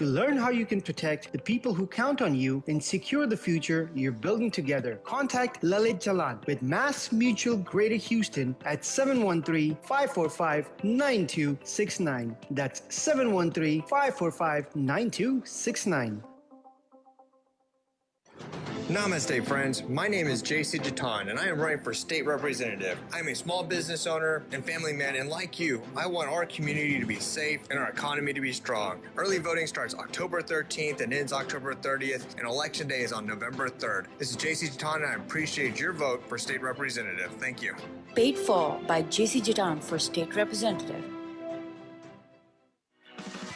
to learn how you can protect the people who count on you and secure the future you're building together. Contact Lalit Jalan with Mass Mutual Greater Houston at 713-545-9269. That's 713-545-9269. Namaste, friends. My name is JC Jatan, and I am running for state representative. I'm a small business owner and family man, and like you, I want our community to be safe and our economy to be strong. Early voting starts October 13th and ends October 30th, and Election Day is on November 3rd. This is JC Jatan, and I appreciate your vote for state representative. Thank you. Paid for by JC Jatan for state representative.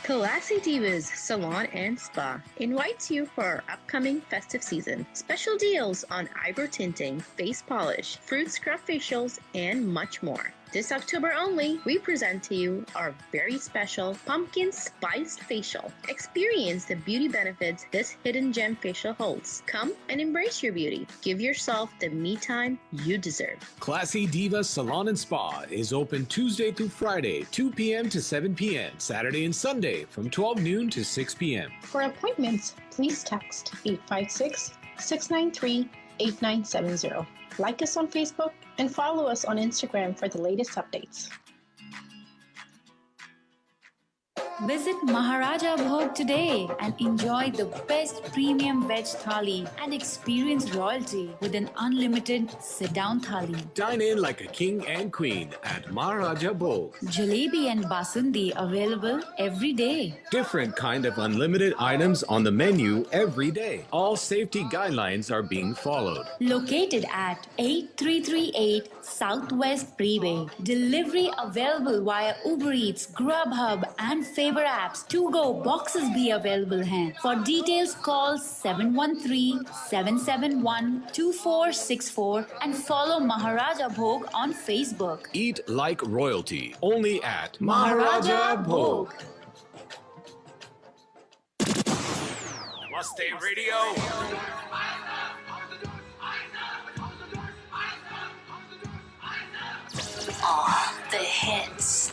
Classy Divas Salon and Spa invites you for our upcoming festive season. Special deals on eyebrow tinting, face polish, fruit scrub facials, and much more. This October only, we present to you our very special Pumpkin Spiced Facial. Experience the beauty benefits this hidden gem facial holds. Come and embrace your beauty. Give yourself the me time you deserve. Classy Diva Salon and Spa is open Tuesday through Friday, 2 p.m. to 7 p.m., Saturday and Sunday from 12 noon to 6 p.m. For appointments, please text 856-693-8970. Like us on Facebook and follow us on Instagram for the latest updates. Visit Maharaja Bhog today and enjoy the best premium veg thali and experience royalty with an unlimited sit-down thali. Dine in like a king and queen at Maharaja Bhog. Jalebi and basundi available every day. Different kind of unlimited items on the menu every day. All safety guidelines are being followed. Located at 8338 Southwest Freeway. Delivery available via Uber Eats, Grubhub and Favor apps. To-go boxes be available hain. For details call 713-771-2464 and follow Maharaja Bhog on Facebook. Eat like royalty. Only at Maharaja Bhog. Namaste Radio. All the hits.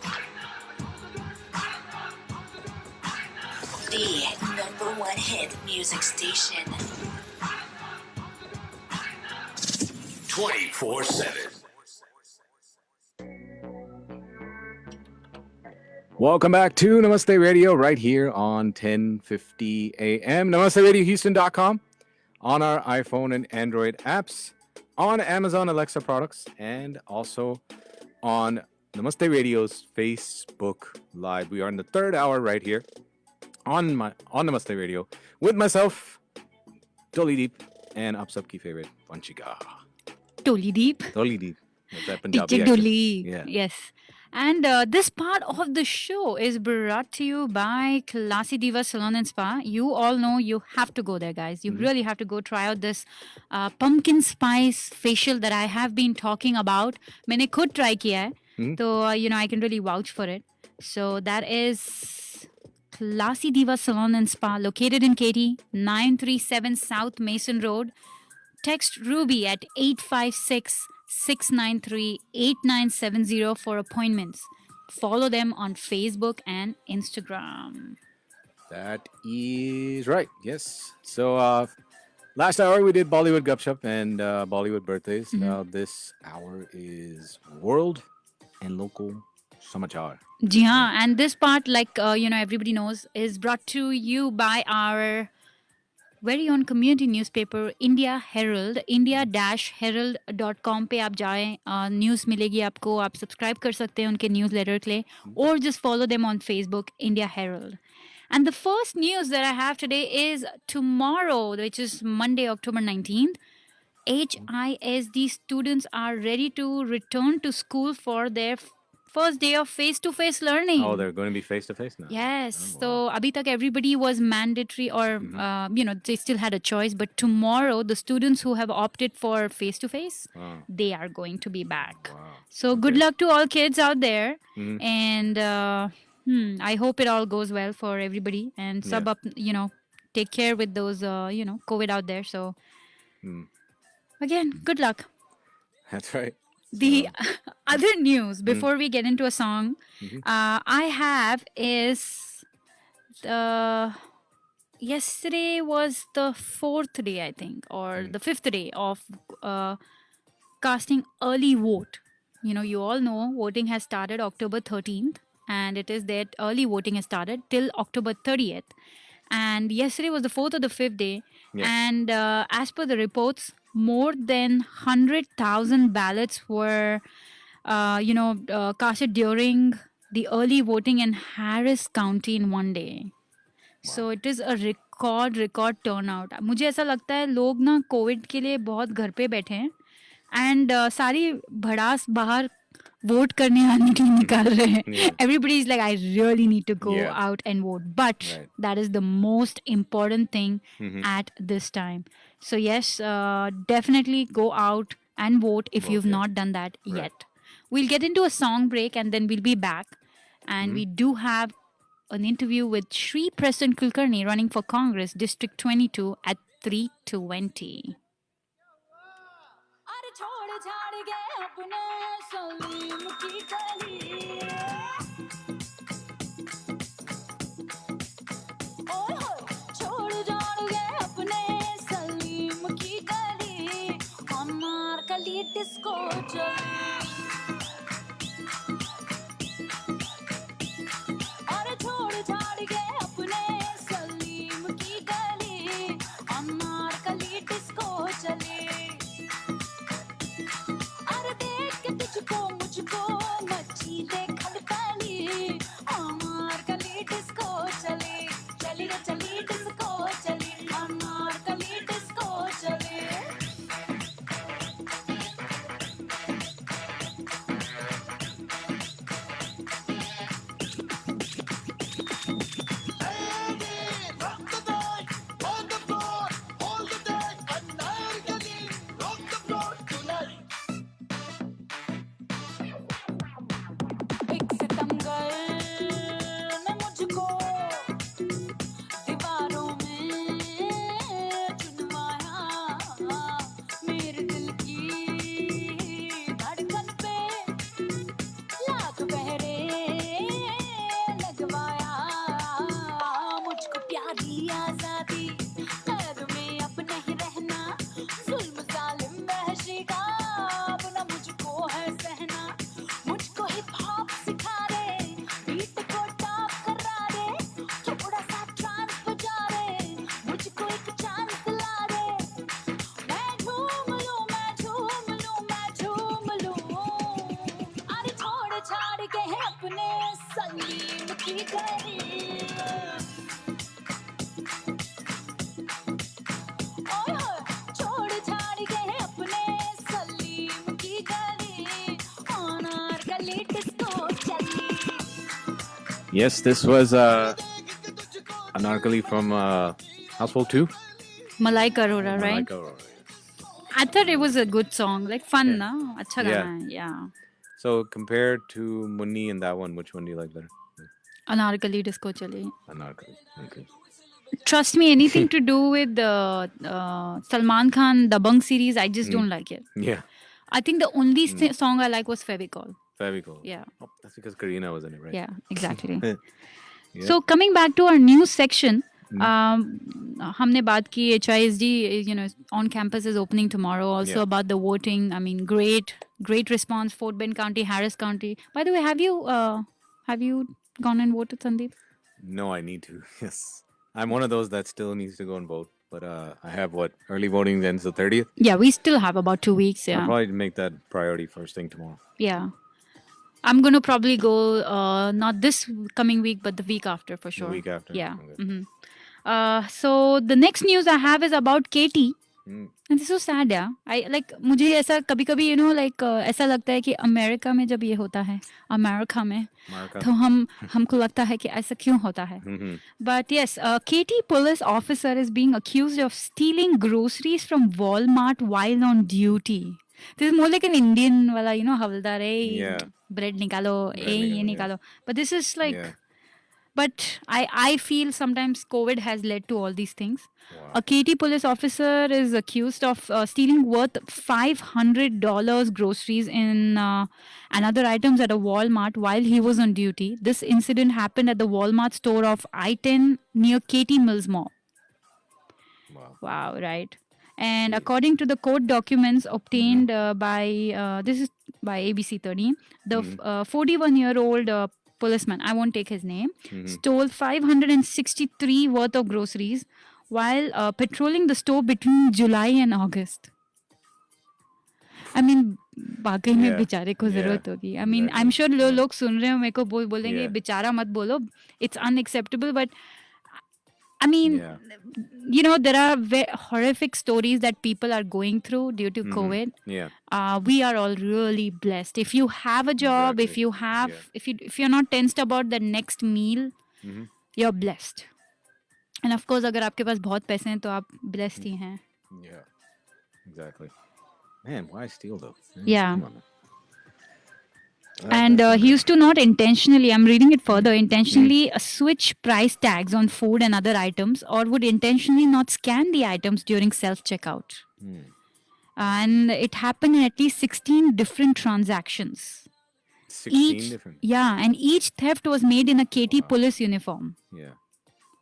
The #1 hit music station. 24/7. Welcome back to Namaste Radio right here on 1050 AM. NamasteRadioHouston.com on our iPhone and Android apps, on Amazon Alexa products, and also on Namaste Radio's Facebook Live. We are in the third hour right here on Namaste Radio with myself, Dolly Deep, and आप सबकी favorite Vanchika. Dolly Deep. Dolly Deep. That's that Punjabi Teacher accent. Dolly. Yeah. Yes. And this part of the show is brought to you by Classy Diva Salon and Spa. You all know you have to go there, guys. You really have to go try out this pumpkin spice facial that I have been talking about. मैंने खुद try किया है. So, I can really vouch for it. So that is Classy Diva Salon and Spa, located in Katy, 937 South Mason Road. Text Ruby at 856-693-8970 for appointments. Follow them on Facebook and Instagram. That is right. Yes. So last hour we did Bollywood Gupshup and Bollywood birthdays. Now this hour is World and Local Samachar. Ji haan, and this part, like everybody knows, is brought to you by our very own community newspaper, India Herald. India-herald.com पे आप जाएं, news मिलेगी आपको. आप subscribe कर सकते हैं उनके न्यूज़लेटर के लिए, or just follow them on Facebook, India Herald. And the first news that I have today is tomorrow, which is Monday, October 19th. HISD students are ready to return to school for their first day of face-to-face learning. Oh, they're going to be face-to-face now? Yes. Oh, wow. So, abhi tak everybody was mandatory or, they still had a choice. But tomorrow, the students who have opted for face-to-face, they are going to be back. Wow. So, good luck to all kids out there. And I hope it all goes well for everybody. And take care with those, COVID out there. So, again, good luck. That's right. The other news, before we get into a song, I have is the yesterday was the fourth day, I think, or the fifth day of uh, casting early vote. You all know voting has started October 13th, and it is that early voting has started till October 30th. And yesterday was the fourth or the fifth day. Yes. And as per the reports, more than 100,000 ballots were, casted during the early voting in Harris County in one day. So it is a record turn out. मुझे ऐसा लगता है लोग ना Covid के लिए बहुत घर पे बैठे हैं एंड सारी भड़ास बाहर वोट करने आने के लिए निकाल रहे हैं. Everybody is like I really need to go out and vote, but that is the most important thing at this time. So yes, definitely go out and vote if you've not done that yet. We'll get into a song break and then we'll be back. And we do have an interview with Shri Preston Kulkarni running for Congress, District 22 at 3:20. Disco और छोड़ छाड़ के अपने सलीम की गली Anarkali disco चले. अरे देख के तुझको मुझको मची दे खड़पनी अनारकली डिस्को चले. चली रे चली डिस्को चली अनारकली डिस्को चले. Yes, this was Anarkali from Household 2. Malaika Arora, right? Malaika Arora. I thought it was a good song, like fun, na? Acha Yeah. gana hai, yeah. So compared to Munni and that one, which one do you like better? Anarkali Disco Chale. Anarkali. Okay. Trust me, anything to do with Salman Khan Dabangg series, I just don't like it. Yeah. I think the only song I like was Fevicol. Fevicol. Yeah. Oh, that's because Karina was in it, right? Yeah, exactly. Yeah. So coming back to our news section, हमने बात की HISD, on campus is opening tomorrow. Also about the voting. I mean, great response. Fort Bend County, Harris County. By the way, have you gone and voted, Sandeep? No, I need to. Yes. I'm one of those that still needs to go and vote. But I have early voting ends the 30th. Yeah, we still have about 2 weeks. Yeah. I'll probably make that priority first thing tomorrow. Yeah. I'm going to probably go not this coming week, but the week after for sure. The week after? Yeah. Okay. Mm-hmm. So the next news I have is about Katie. And this is so sad, yeah. मुझे ऐसा कभी-कभी ऐसा लगता है कि America में जब ये होता है, अमेरिका में, तो हमको लगता है कि ऐसा क्यों होता है. But yes, Katy police officer is being accused of stealing groceries from Walmart while on duty. This is more like an Indian wala, havildar, bread निकालो, ये निकालो. But this is like... Yeah. But I feel sometimes COVID has led to all these things. Wow. A Katy police officer is accused of stealing worth $500 groceries and other items at a Walmart while he was on duty. This incident happened at the Walmart store of I-10 near Katy Mills Mall. Wow, right. And according to the court documents obtained this is by ABC 13, the 41-year-old policeman, I won't take his name, stole 563 worth of groceries while patrolling the store between July and August. I mean, वाकई में बेचारे को जरूरत होगी. I mean, I'm sure लोग सुन रहे हो मेरे को बोलेंगे बेचारा मत बोलो. It's unacceptable, but I mean, there are horrific stories that people are going through due to COVID. We are all really blessed. If you have a job, if you have, if you're not tensed about the next meal, you're blessed. And of course, अगर आपके पास बहुत पैसे हैं तो आप blessed ही हैं. Yeah, exactly. Man, why steal though? Yeah. And he used to not intentionally, I'm reading it further, intentionally switch price tags on food and other items, or would intentionally not scan the items during self-checkout. And it happened in at least 16 different transactions. 16 different? Yeah, and each theft was made in a KT police uniform. Yeah.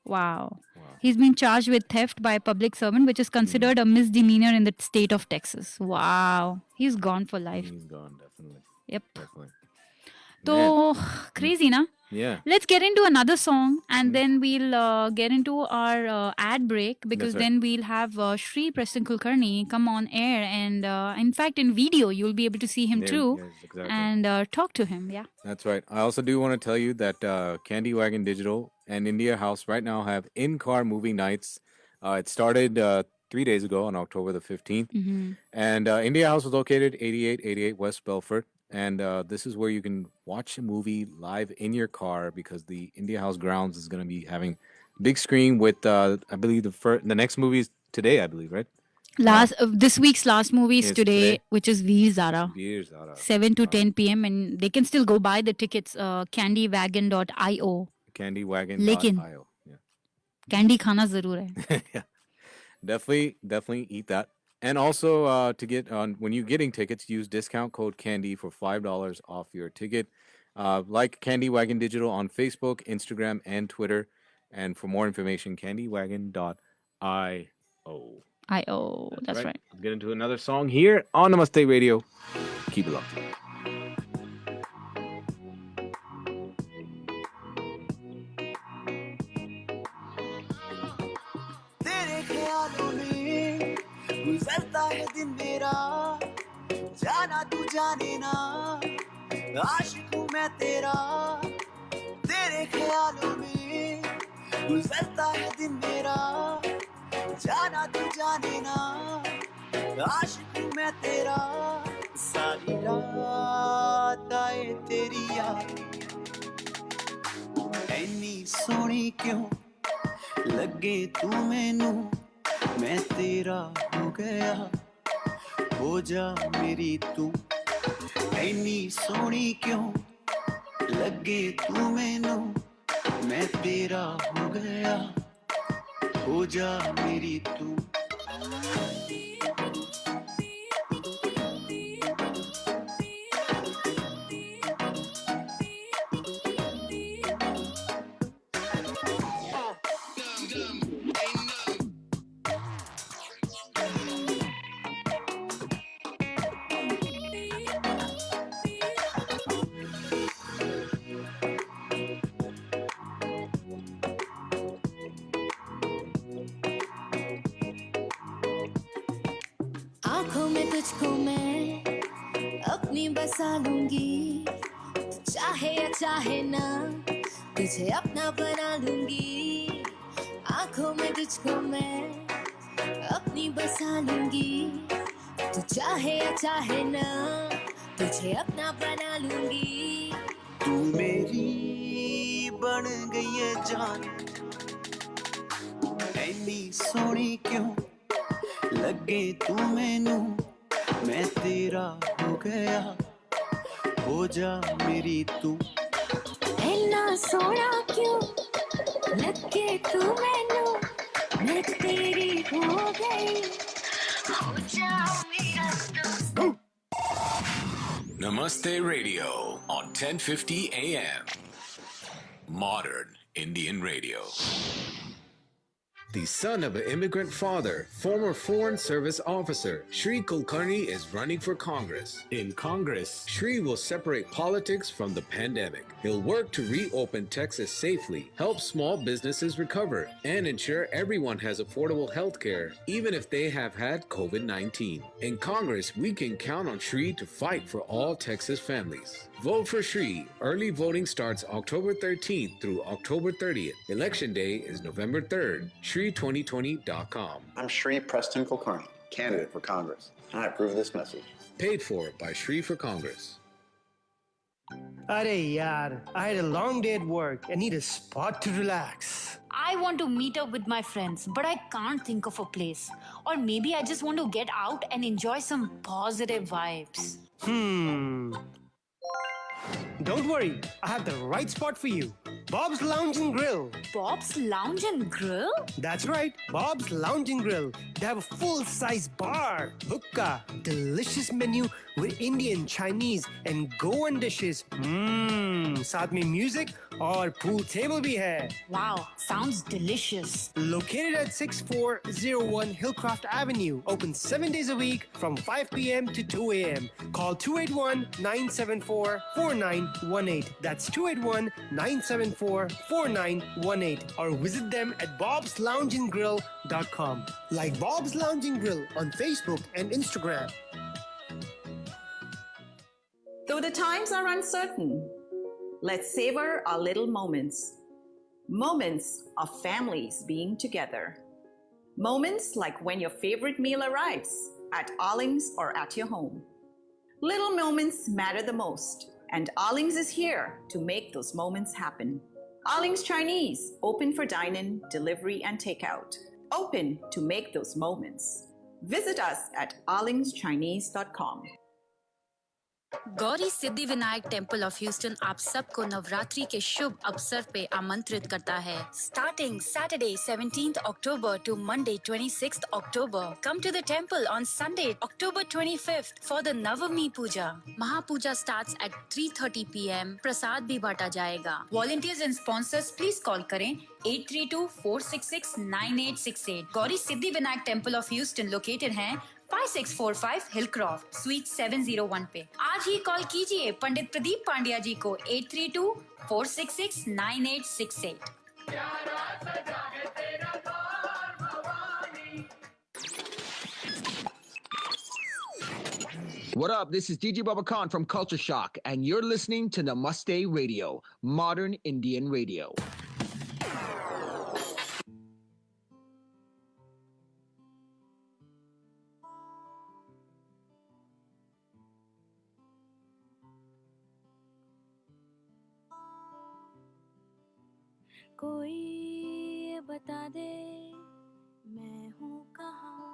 Wow. He's been charged with theft by a public servant, which is considered a misdemeanor in the state of Texas. Wow. He's gone for life. He's gone, definitely. Yep. Definitely. So, crazy, na? Yeah. Let's get into another song and then we'll get into our ad break, because then we'll have Shri Preston Kulkarni come on air, and in fact in video you'll be able to see him too. Yes, exactly. And talk to him. Yeah. That's right. I also do want to tell you that Candy Wagon Digital and India House right now have in-car movie nights. It started 3 days ago on October the 15th. And India House is located 8888 West Belfort. And this is where you can watch a movie live in your car, because the India House grounds is going to be having big screen with, I believe, the next movie is today, I believe, right? This week's last movie is today, which is Veer Zara. 7 to 10 p.m. And they can still go buy the tickets, candywagon.io. Candywagon.io. Yeah. Candy khana zarur hai. Yeah. Definitely eat that. And also, to get on, when you're getting tickets, use discount code CANDY for $5 off your ticket. Like Candy Wagon Digital on Facebook, Instagram, and Twitter. And for more information, candywagon.io. That's right. Let's get into another song here on Namaste Radio. Keep it locked. गुजरता है दिन मेरा जाना तू जाने ना आशिक हूँ मैं तेरा तेरे ख्यालों में गुजरता है दिन मेरा जाना तू जाने ना आशिक हूँ मैं तेरा सारी रात आए तेरी याद ऐनी सोनी क्यों लगे तू मैनू मैं तेरा हो गया हो जा मेरी तू ऐनी सोनी क्यों लगे तू मैनू मैं तेरा हो गया हो जा मेरी तू तुझको मैं अपनी बसा लूंगी चाहे या चाहे ना तुझे अपना बना लूंगी आंखों में तुझको मैं अपनी बसा लूंगी तू चाहे या चाहे ना तुझे अपना बना लूंगी तू मेरी बन गई है जान ऐनी सोनी क्यों लगे तू मैनू मैं तेरा हो गया हो जा मेरी तू ऐना सोना क्यों लगे तू मैनू मैं तेरी हो गई हो जा मेरा तू Namaste Radio on 1050 AM. Modern Indian Radio. The son of an immigrant father, former Foreign Service officer, Shri Kulkarni is running for Congress. In Congress, Shri will separate politics from the pandemic. He'll work to reopen Texas safely, help small businesses recover, and ensure everyone has affordable health care, even if they have had COVID-19. In Congress, we can count on Shri to fight for all Texas families. Vote for Shri. Early voting starts October 13th through October 30th. Election Day is November 3rd. Shri2020.com. I'm Shri Preston Kulkarni, candidate for Congress, and I approve this message. Paid for by Shri for Congress. Arey yaar, I had a long day at work and need a spot to relax. I want to meet up with my friends, but I can't think of a place. Or maybe I just want to get out and enjoy some positive vibes. Don't worry, I have the right spot for you. Bob's Lounge and Grill. Bob's Lounge and Grill? That's right, Bob's Lounge and Grill. They have a full-size bar, hookah, delicious menu with Indian, Chinese and Goan dishes. साथ में music और pool table भी है. Wow, sounds delicious. Located at 6401 Hillcroft Avenue. Open 7 days a week from 5 p.m. to 2 a.m. Call 281-974-4918. That's 281-974-4918. Or visit them at bobsloungeandgrill.com. Like Bob's Lounge and Grill on Facebook and Instagram. Though the times are uncertain, let's savor our little moments. Moments of families being together. Moments like when your favorite meal arrives at Arling's or at your home. Little moments matter the most, and Arling's is here to make those moments happen. Arling's Chinese, open for dine-in, delivery, and takeout. Open to make those moments. Visit us at arlingschinese.com. Gauri Siddhi Vinayak temple of Houston आप सबको नवरात्रि के शुभ अवसर पे आमंत्रित करता है starting Saturday 17th October to Monday 26th October. Come to the temple on Sunday October 25th for the Navami Puja. Mahapuja starts at 3:30 p.m. प्रसाद भी बांटा जाएगा. Volunteers and sponsors please call करें 832-466-9868. Gauri Siddhi Vinayak temple of Houston located हैं 5645 Hillcroft, Suite 701 पे. आज ही call कीजिए पंडित प्रदीप पांड्या जी को 832-466-9868. What up? This is DJ Baba Khan from Culture Shock, and you're listening to Namaste Radio, modern Indian radio. कोई ये बता दे मैं हूँ कहाँ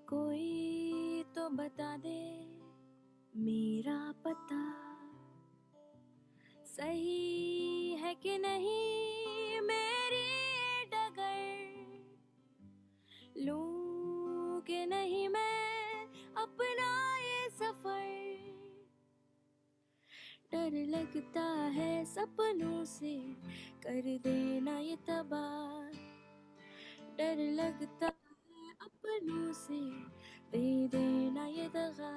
कोई तो बता दे मेरा पता सही है कि नहीं मेरी डगर लूं कि नहीं मैं अपना ये सफर डर लगता है सपनों से कर देना ये तबाह डर लगता है अपनों से दे देना ये दगा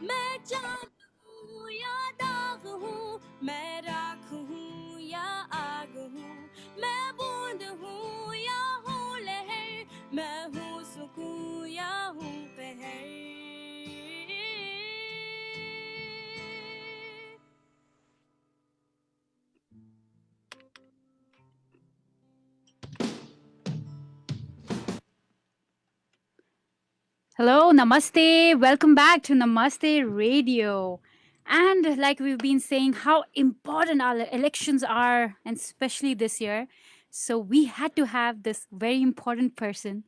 मैं चाँद हूँ या दाग हूँ मैं राख हूँ या आग हूँ मैं बूंद हूँ या हूँ लहर मैं हूँ सुकून या हूँ पहर Hello, Namaste. Welcome back to Namaste Radio. And like we've been saying, how important our elections are, and especially this year. So we had to have this very important person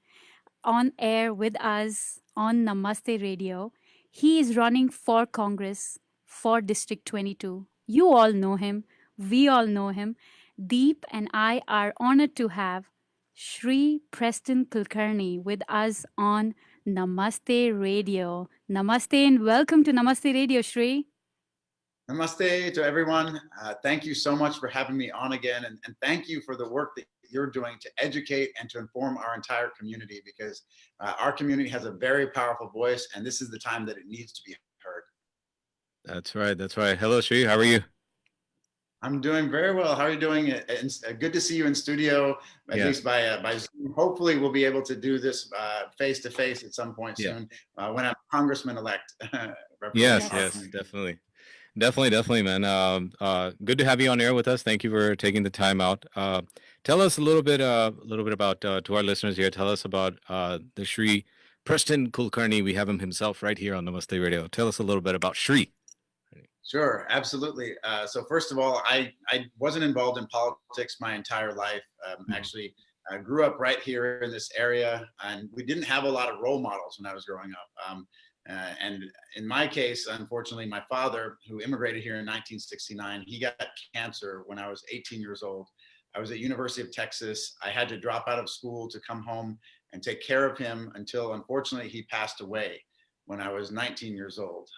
on air with us on Namaste Radio. He is running for Congress for District 22. You all know him. We all know him. Deep and I are honored to have Shri Preston Kulkarni with us on Namaste Radio. Namaste and welcome to Namaste Radio, Shri. Namaste to everyone. Thank you so much for having me on again. And thank you for the work that you're doing to educate and to inform our entire community, because our community has a very powerful voice, and this is the time that it needs to be heard. That's right. That's right. Hello, Shri. How are you? I'm doing very well. How are you doing? It's good to see you in studio, at least by Zoom. Hopefully, we'll be able to do this face to face at some point soon when I'm congressman-elect. Yes, definitely. Definitely, man. Good to have you on air with us. Thank you for taking the time out. Tell us a little bit about to our listeners here. Tell us about the Shri Preston Kulkarni. We have him himself right here on Namaste Radio. Tell us a little bit about Shri. Sure, absolutely. So first of all, I wasn't involved in politics my entire life. Actually, I grew up right here in this area, and we didn't have a lot of role models when I was growing up. And in my case, unfortunately, my father, who immigrated here in 1969, he got cancer when I was 18 years old. I was at University of Texas. I had to drop out of school to come home and take care of him until, unfortunately, he passed away when I was 19 years old.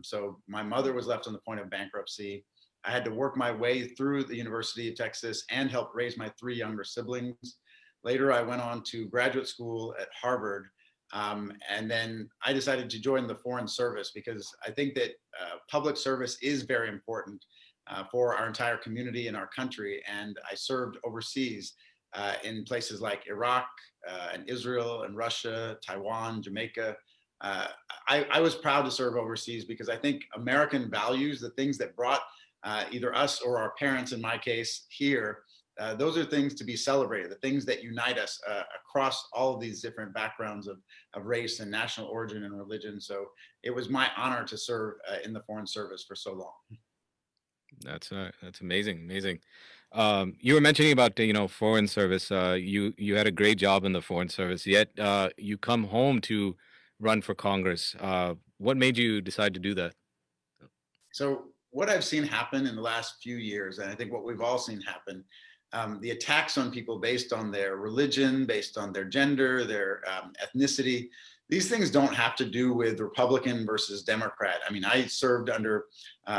So my mother was left on the point of bankruptcy. I had to work my way through the University of Texas and help raise my 3 younger siblings. Later, I went on to graduate school at Harvard. And then I decided to join the Foreign Service because I think that public service is very important for our entire community and our country. And I served overseas in places like Iraq and Israel and Russia, Taiwan, Jamaica. I was proud to serve overseas because I think American values, the things that brought either us or our parents, in my case, here, those are things to be celebrated, the things that unite us across all of these different backgrounds of race and national origin and religion. So it was my honor to serve in the Foreign Service for so long. That's amazing. You were mentioning about Foreign Service. You had a great job in the Foreign Service, yet you come home to run for Congress. What made you decide to do that? So what I've seen happen in the last few years, and I think what we've all seen happen, the attacks on people based on their religion, based on their gender, their ethnicity, these things don't have to do with Republican versus Democrat. I mean, I served under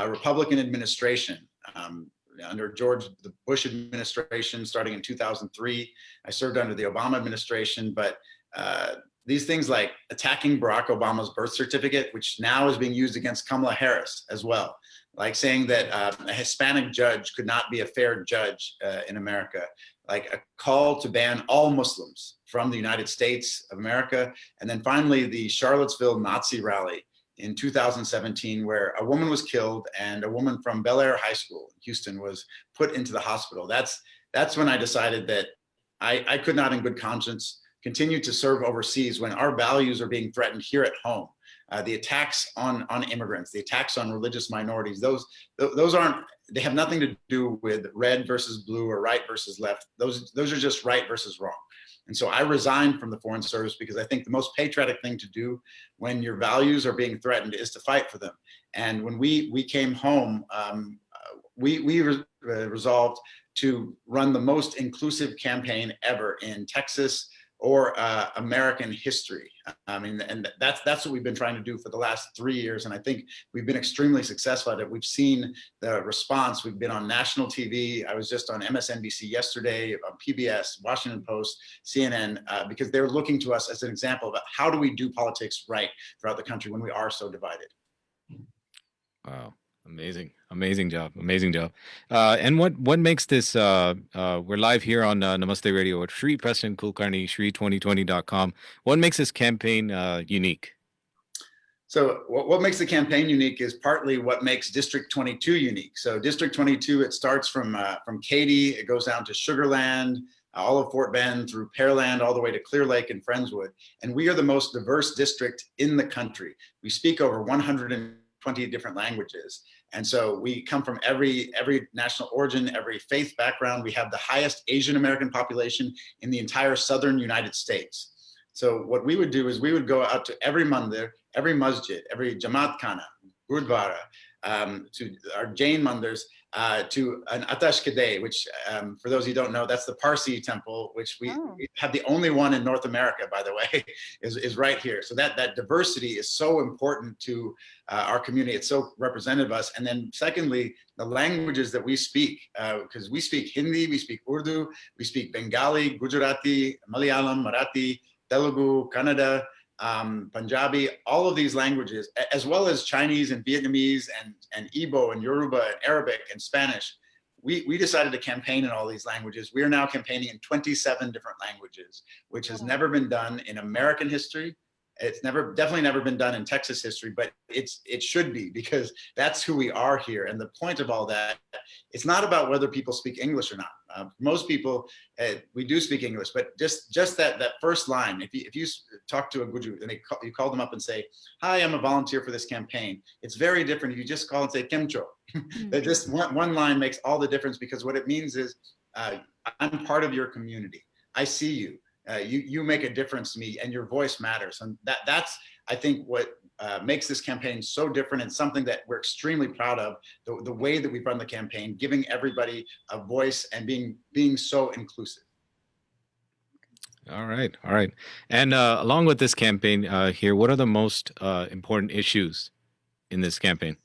Republican administration, under the Bush administration starting in 2003. I served under the Obama administration, but these things like attacking Barack Obama's birth certificate, which now is being used against Kamala Harris as well, like saying that a Hispanic judge could not be a fair judge in America, like a call to ban all Muslims from the United States of America. And then finally, the Charlottesville Nazi rally in 2017, where a woman was killed and a woman from Bel Air High School in Houston was put into the hospital. That's when I decided that I could not in good conscience continue to serve overseas when our values are being threatened here at home. The attacks on immigrants, the attacks on religious minorities, those aren't, they have nothing to do with red versus blue or right versus left. Those are just right versus wrong. And so I resigned from the Foreign Service because I think the most patriotic thing to do when your values are being threatened is to fight for them. And when we came home, we resolved to run the most inclusive campaign ever in Texas or American history. I mean, and that's what we've been trying to do for the last 3 years. And I think we've been extremely successful at it. We've seen the response. We've been on national TV. I was just on MSNBC yesterday, on PBS, Washington Post, CNN, because they're looking to us as an example of how do we do politics right throughout the country when we are so divided. Wow. Amazing job. And what makes this, we're live here on Namaste Radio at Shri Preston Kulkarni, Shri2020.com. What makes this campaign unique? So what makes the campaign unique is partly what makes District 22 unique. So District 22, it starts from Katy, it goes down to Sugar Land, all of Fort Bend through Pearland, all the way to Clear Lake and Friendswood. And we are the most diverse district in the country. We speak over 120 different languages. And so we come from every national origin, every faith background. We have the highest Asian American population in the entire southern United States. So what we would do is we would go out to every mandir, every masjid, every Jamaat Khana, Gurdwara, to our Jain mandirs, to an Atash Kadeh, which for those of you who don't know, that's the Parsi temple, which we have the only one in North America, by the way, is right here. So that diversity is so important to our community. It's so representative of us. And then secondly, the languages that we speak, because we speak Hindi, we speak Urdu, we speak Bengali, Gujarati, Malayalam, Marathi, Telugu, Kannada, Punjabi, all of these languages, as well as Chinese and Vietnamese and Igbo and Yoruba and Arabic and Spanish. We decided to campaign in all these languages. We are now campaigning in 27 different languages, which has never been done in American history. It's definitely never been done in Texas history, but it should be, because that's who we are here. And the point of all that, it's not about whether people speak English or not. Most people, we do speak English, but just that first line, if you talk to a Guju and you call them up and say, "Hi, I'm a volunteer for this campaign," it's very different if you just call and say "Kemcho." That just one line makes all the difference, because what it means is, I'm part of your community. I see you. You make a difference to me, and your voice matters. And that's, I think, what makes this campaign so different, and something that we're extremely proud of, the way that we've run the campaign, giving everybody a voice and being so inclusive. All right. And along with this campaign here, what are the most important issues in this campaign?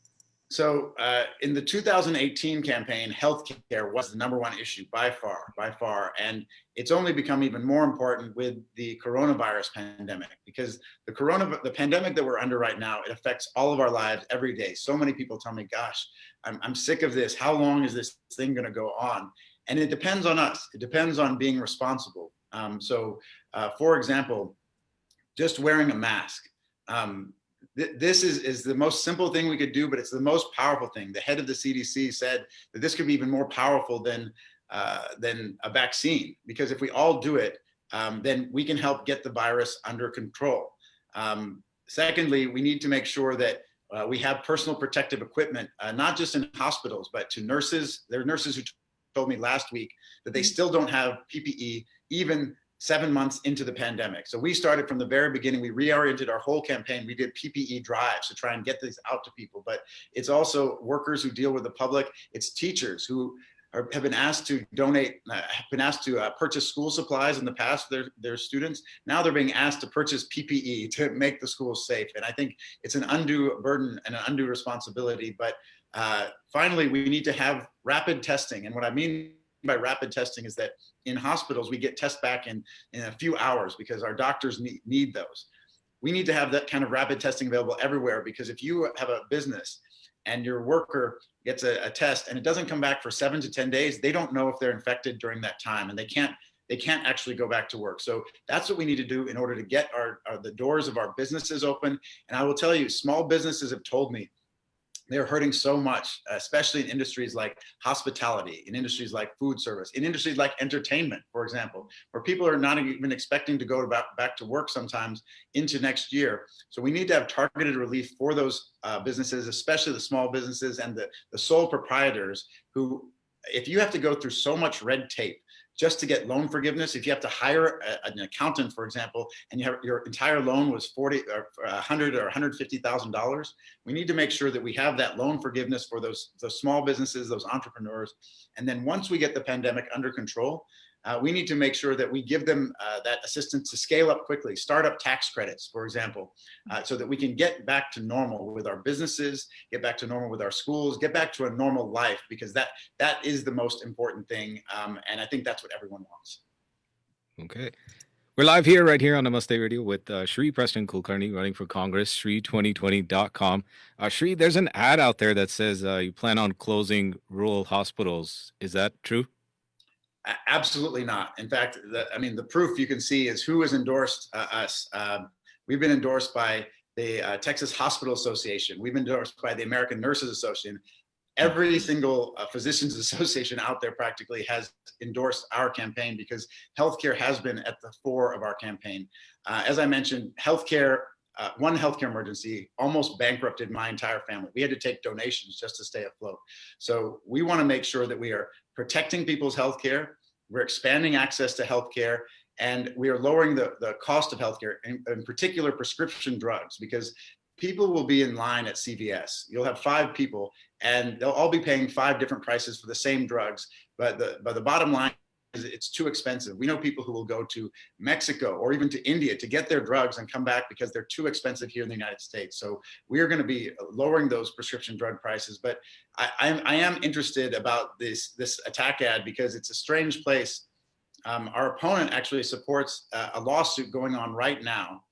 So in the 2018 campaign, healthcare was the number one issue by far. And it's only become even more important with the coronavirus pandemic, because the pandemic that we're under right now, it affects all of our lives every day. So many people tell me, "Gosh, I'm sick of this. How long is this thing going to go on?" And it depends on us. It depends on being responsible. For example, just wearing a mask. This is the most simple thing we could do, but it's the most powerful thing. The head of the CDC said that this could be even more powerful than a vaccine, because if we all do it, then we can help get the virus under control. Secondly, we need to make sure that we have personal protective equipment, not just in hospitals, but to nurses. There are nurses who told me last week that they still don't have PPE, even 7 months into the pandemic. So we started from the very beginning. We reoriented our whole campaign. We did PPE drives to try and get these out to people. But it's also workers who deal with the public. It's teachers who have been asked to donate, have been asked to purchase school supplies in the past for their students. Now they're being asked to purchase PPE to make the schools safe. And I think it's an undue burden and an undue responsibility. But finally, we need to have rapid testing. And what I mean by rapid testing is that in hospitals, we get tests back in a few hours, because our doctors need those. We need to have that kind of rapid testing available everywhere, because if you have a business and your worker gets a test and it doesn't come back for 7 to 10 days, they don't know if they're infected during that time, and they can't actually go back to work. So that's what we need to do in order to get the doors of our businesses open. And I will tell you, small businesses have told me they're hurting so much, especially in industries like hospitality, in industries like food service, in industries like entertainment, for example, where people are not even expecting to go back to work sometimes into next year. So we need to have targeted relief for those businesses, especially the small businesses and the sole proprietors, who, if you have to go through so much red tape just to get loan forgiveness, if you have to hire an accountant, for example, and your entire loan was $40 or $100 or $150,000, we need to make sure that we have that loan forgiveness for those small businesses, those entrepreneurs. And then once we get the pandemic under control, we need to make sure that we give them that assistance to scale up quickly, startup tax credits, for example, so that we can get back to normal with our businesses, get back to normal with our schools, get back to a normal life, because that is the most important thing. And I think that's what everyone wants. Okay. We're live here, right here on Namaste Radio with Shri Preston Kulkarni, running for Congress, Shri2020.com. Shri, there's an ad out there that says you plan on closing rural hospitals. Is that true? Absolutely not. In fact, the proof you can see is who has endorsed us. We've been endorsed by the Texas Hospital Association. We've been endorsed by the American Nurses Association. Every single physicians association out there practically has endorsed our campaign, because healthcare has been at the fore of our campaign. As I mentioned, one healthcare emergency almost bankrupted my entire family. We had to take donations just to stay afloat. So we want to make sure that we are protecting people's healthcare, we're expanding access to healthcare, and we are lowering the cost of healthcare, in particular prescription drugs, because people will be in line at CVS. You'll have 5 people and they'll all be paying 5 different prices for the same drugs. But the bottom line is it's too expensive. We know people who will go to Mexico or even to India to get their drugs and come back because they're too expensive here in the United States. So we are going to be lowering those prescription drug prices. But I am interested about this attack ad because it's a strange place. Our opponent actually supports a lawsuit going on right now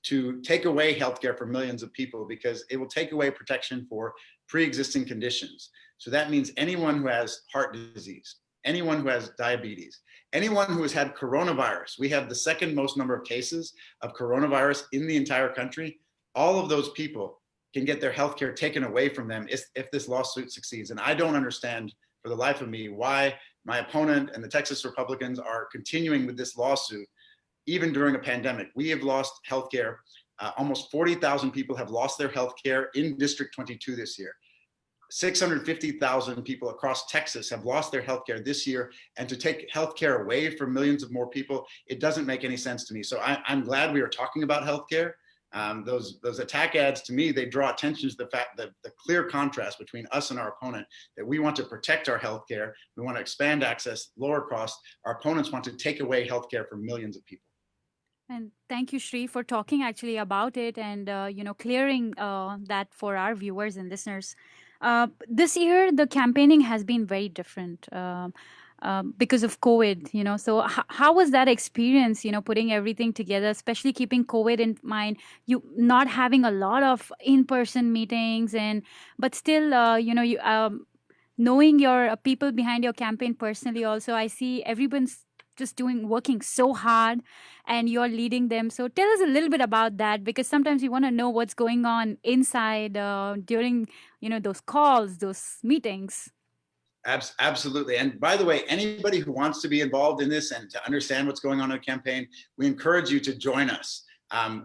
to take away healthcare for millions of people because it will take away protection for pre-existing conditions. So that means anyone who has heart disease, anyone who has diabetes, anyone who has had coronavirus. We have the second most number of cases of coronavirus in the entire country. All of those people can get their healthcare taken away from them if this lawsuit succeeds. And I don't understand for the life of me why my opponent and the Texas Republicans are continuing with this lawsuit even during a pandemic. We have lost healthcare. Almost 40,000 people have lost their healthcare in District 22 this year. 650,000 people across Texas have lost their healthcare this year, and to take healthcare away from millions of more people, it doesn't make any sense to me. So I'm glad we are talking about healthcare. Those attack ads, to me, they draw attention to the fact that the clear contrast between us and our opponent, that we want to protect our healthcare, we want to expand access, lower costs. Our opponents want to take away healthcare for millions of people. And thank you, Shri, for talking actually about it and clearing that for our viewers and listeners. This year, the campaigning has been very different because of COVID. So how was that experience? Putting everything together, especially keeping COVID in mind. You not having a lot of in-person meetings, but still, knowing your people behind your campaign personally. Also, I see everyone's just working so hard and you're leading them. So tell us a little bit about that, because sometimes you want to know what's going on inside during, those calls, those meetings. Absolutely. And by the way, anybody who wants to be involved in this and to understand what's going on in a campaign, we encourage you to join us.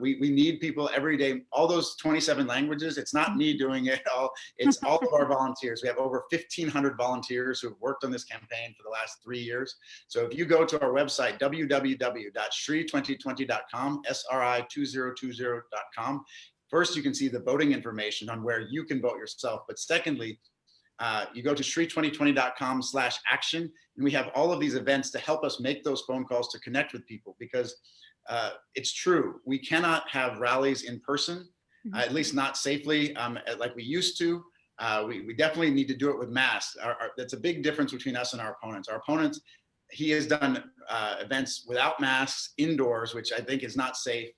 We need people every day, all those 27 languages. It's not me doing it all. It's all of our volunteers. We have over 1,500 volunteers who have worked on this campaign for the last 3 years. So if you go to our website, www.shri2020.com, SRI2020.com, first you can see the voting information on where you can vote yourself. But secondly, you go to shri2020.com/action, and we have all of these events to help us make those phone calls to connect with people, because it's true, we cannot have rallies in person, at least not safely like we used to. We definitely need to do it with masks. That's a big difference between us and our opponents. Our opponents, he has done events without masks indoors, which I think is not safe.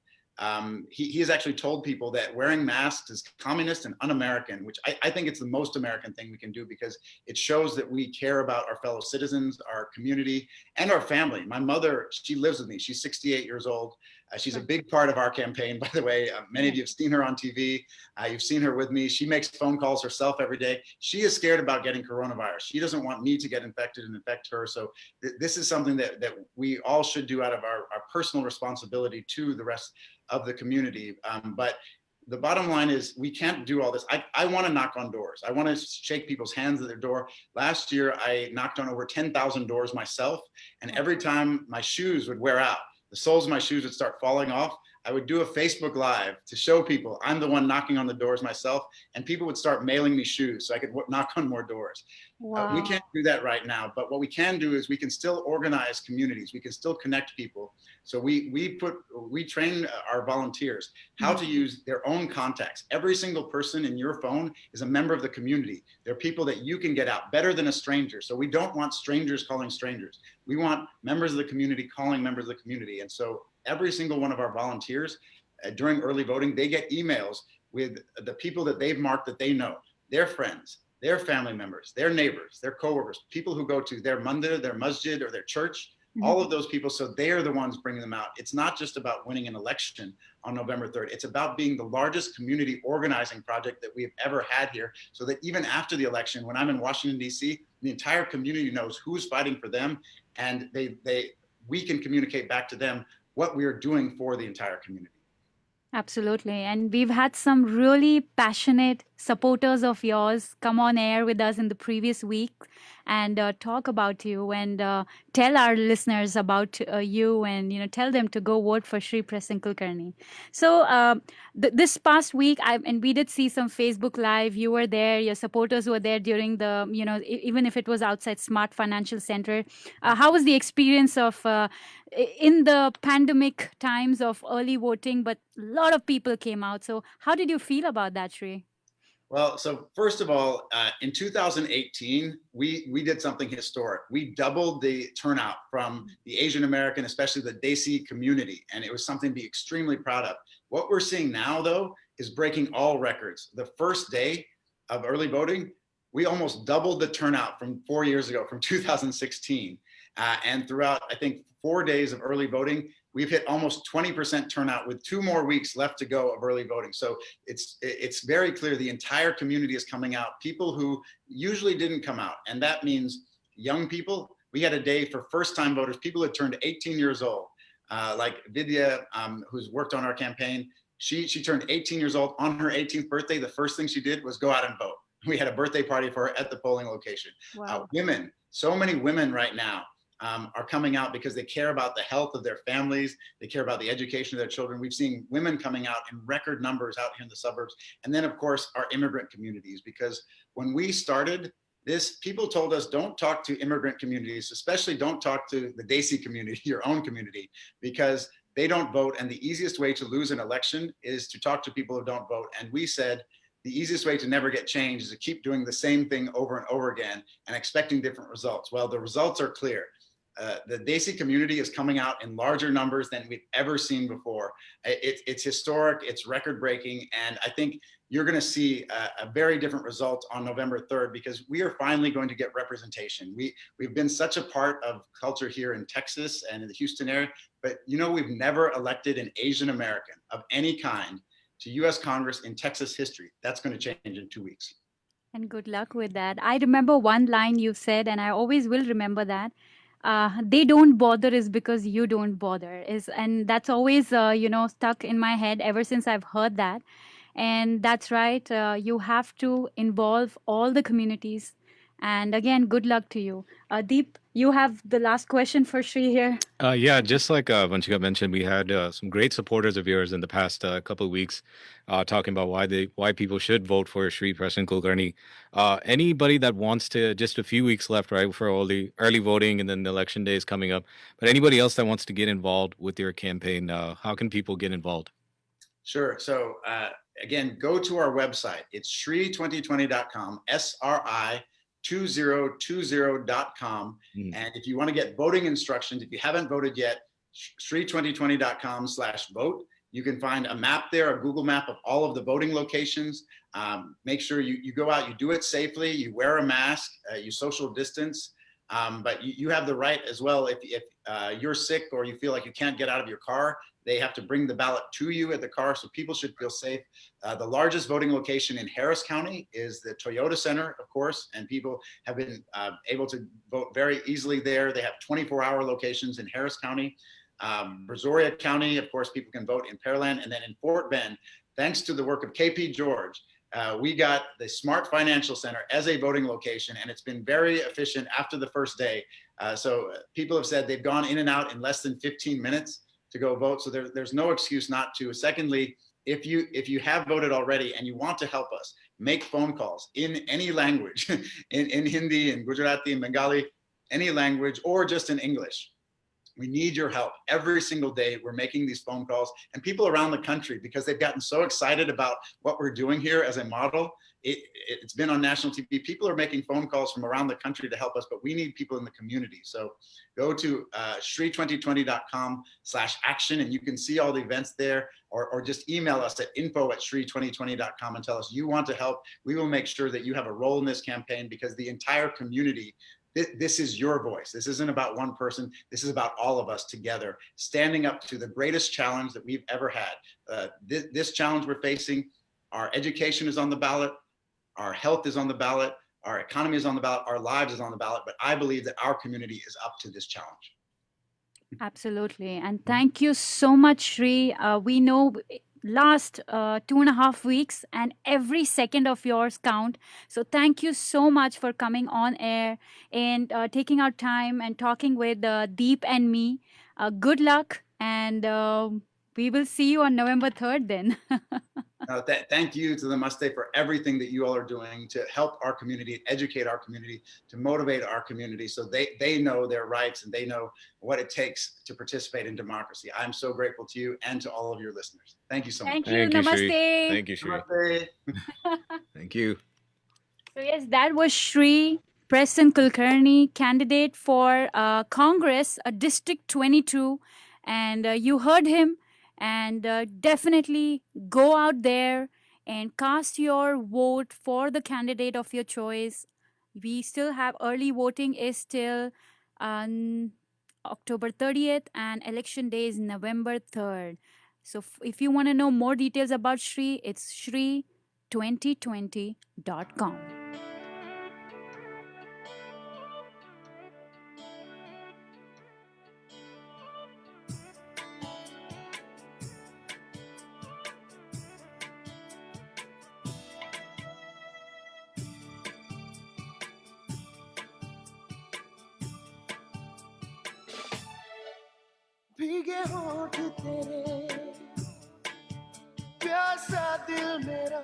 He has actually told people that wearing masks is communist and un-American, which I think it's the most American thing we can do, because it shows that we care about our fellow citizens, our community, and our family. My mother, she lives with me. She's 68 years old. She's a big part of our campaign, by the way. Many of you have seen her on TV. You've seen her with me. She makes phone calls herself every day. She is scared about getting coronavirus. She doesn't want me to get infected and infect her. So this is something that we all should do out of our personal responsibility to the rest of the community. But the bottom line is we can't do all this. I want to knock on doors. I want to shake people's hands at their door. Last year, I knocked on over 10,000 doors myself. And every time my shoes would wear out, the soles of my shoes would start falling off, I would do a Facebook Live to show people I'm the one knocking on the doors myself, and people would start mailing me shoes so I could knock on more doors. Wow. We can't do that right now, but what we can do is we can still organize communities. We can still connect people. So we train our volunteers how to use their own contacts. Every single person in your phone is a member of the community. They're people that you can get out better than a stranger. So we don't want strangers calling strangers. We want members of the community calling members of the community. And so every single one of our volunteers during early voting, they get emails with the people that they've marked that they know, their friends, their family members, their neighbors, their coworkers, people who go to their mandir, their masjid, or their church, all of those people. So they are the ones bringing them out. It's not just about winning an election on November 3rd. It's about being the largest community organizing project that we have ever had here, so that even after the election, when I'm in Washington, D.C., the entire community knows who's fighting for them, and we can communicate back to them what we are doing for the entire community. Absolutely. And we've had some really passionate supporters of yours come on air with us in the previous week and talk about you and tell our listeners about you and, tell them to go vote for Shri Prasan Kulkarni. So this past week, and we did see some Facebook Live. You were there. Your supporters were there during the, even if it was outside Smart Financial Center. How was the experience of in the pandemic times of early voting, but a lot of people came out. So how did you feel about that, Shri? Well, so first of all, in 2018, we did something historic. We doubled the turnout from the Asian American, especially the Desi community, and it was something to be extremely proud of. What we're seeing now, though, is breaking all records. The first day of early voting, we almost doubled the turnout from 4 years ago, from 2016. And throughout, I think, 4 days of early voting, we've hit almost 20% turnout with 2 more weeks left to go of early voting. So it's very clear the entire community is coming out, people who usually didn't come out. And that means young people. We had a day for first-time voters, people who had turned 18 years old, like Vidya, who's worked on our campaign. She turned 18 years old. On her 18th birthday, the first thing she did was go out and vote. We had a birthday party for her at the polling location. Wow. Women, so many women right now are coming out because they care about the health of their families. They care about the education of their children. We've seen women coming out in record numbers out here in the suburbs. And then, of course, our immigrant communities, because when we started this, people told us, don't talk to immigrant communities, especially don't talk to the Desi community, your own community, because they don't vote. And the easiest way to lose an election is to talk to people who don't vote. And we said, the easiest way to never get change is to keep doing the same thing over and over again and expecting different results. Well, the results are clear. The Desi community is coming out in larger numbers than we've ever seen before. It's historic, it's record breaking, and I think you're going to see a very different result on November 3rd because we are finally going to get representation. We've been such a part of culture here in Texas and in the Houston area, but we've never elected an Asian American of any kind to U.S. Congress in Texas history. That's going to change in 2 weeks. And good luck with that. I remember one line you said, and I always will remember that. They don't bother is because you don't bother and that's always stuck in my head ever since I've heard that. And that's right. You have to involve all the communities. And again, good luck to you. Deep, you have the last question for Shri here. Yeah, just like Vanchika mentioned, we had some great supporters of yours in the past couple of weeks talking about why people should vote for Shri Prasan Kulkarni. Anybody that wants to, just a few weeks left, right, for all the early voting and then the election day is coming up. But anybody else that wants to get involved with your campaign, how can people get involved? Sure. So again, go to our website. It's shri2020.com, SRI2020.com. And if you want to get voting instructions, if you haven't voted yet, shri2020.com/vote. You can find a map there, a Google map of all of the voting locations. Make sure you go out, you do it safely, you wear a mask, you social distance. But you have the right as well, if you're sick or you feel like you can't get out of your car, they have to bring the ballot to you at the car, so people should feel safe. The largest voting location in Harris County is the Toyota Center, of course, and people have been able to vote very easily there. They have 24-hour locations in Harris County. Brazoria County, of course, people can vote in Pearland. And then in Fort Bend, thanks to the work of KP George, we got the Smart Financial Center as a voting location, and it's been very efficient after the first day. So people have said they've gone in and out in less than 15 minutes to go vote. So there's no excuse not to. Secondly, if you have voted already and you want to help us, make phone calls in any language, in Hindi, in Gujarati, in Bengali, any language, or just in English. We need your help. Every single day, we're making these phone calls, and people around the country, because they've gotten so excited about what we're doing here as a model. It's been on national TV. People are making phone calls from around the country to help us, but we need people in the community. So go to shri2020.com/action, and you can see all the events there, or just email us at info@shri2020.com and tell us you want to help. We will make sure that you have a role in this campaign, because the entire community, this is your voice. This isn't about one person. This is about all of us together, standing up to the greatest challenge that we've ever had. This challenge we're facing, our education is on the ballot, our health is on the ballot, our economy is on the ballot, our lives is on the ballot, but I believe that our community is up to this challenge. Absolutely. And thank you so much, Shri. We know last 2.5 weeks, and every second of yours count. So thank you so much for coming on air and taking our time and talking with Deep and me. Good luck, and we will see you on November 3rd then. Thank you to the Namaste for everything that you all are doing to help our community, educate our community, to motivate our community so they know their rights and they know what it takes to participate in democracy. I'm so grateful to you and to all of your listeners. Thank you so much. Thank you. Namaste. Shri. Thank you, Shri. Namaste. Thank you. So yes, that was Shri Preston Kulkarni, candidate for Congress, District 22, and you heard him. And definitely go out there and cast your vote for the candidate of your choice. We still have early voting is till October 30th, and election day is November 3rd. So if you want to know more details about Shri, it's shri2020.com. भीगे होठ तेरे प्यासा दिल मेरा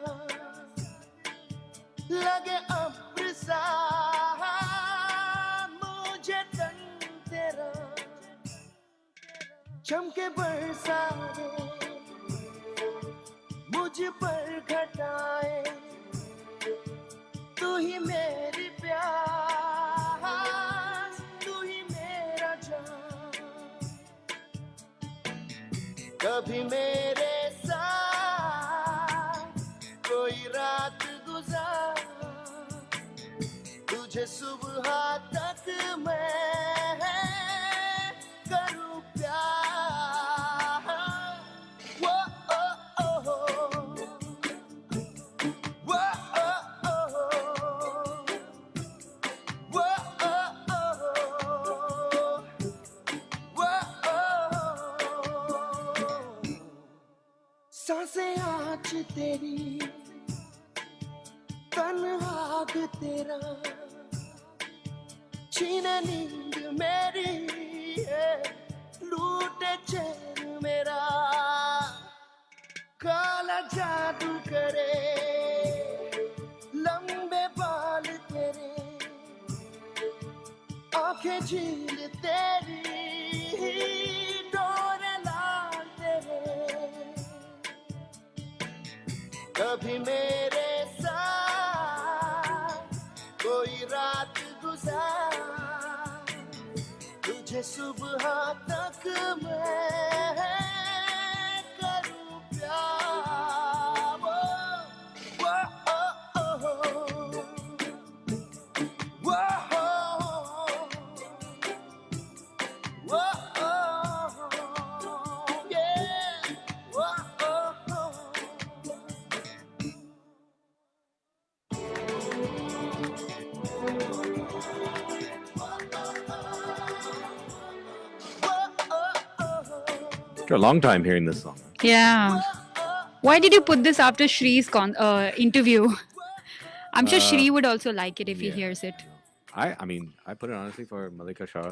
लगे अब्र सा मुझे तन तेरा चमके बरसाए मुझ पर घटाए तू ही मेरी प्यास तू ही मेरा जान कभी मेरे साथ कोई रात गुजार तुझे सुबह तक मैं करूं प्यार वो ओ ओ वो ओ ओ वो ओ ओ सांसें आज तेरी तन आग तेरा छीने नींद मेरी लूटे चैन मेरा काला जादू करे लंबे बाल तेरे आंखें झील तेरी डोरे लाल तेरे कभी मेरे साथ कोई रात गुजार तुझे सुबह तक मैं करूं प्यार वो ओ ओ वो वो yeah वो After a long time hearing this song. Yeah. Why did you put this after Shri's interview? I'm sure Shri would also like it if he hears it. I mean, I put it honestly for Malika Shah.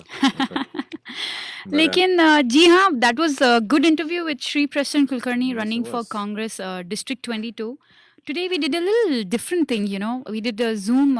Lekin, ji haan, that was a good interview with Shri Preston Kulkarni running for Congress District 22. Today we did a little different thing, you know. We did a Zoom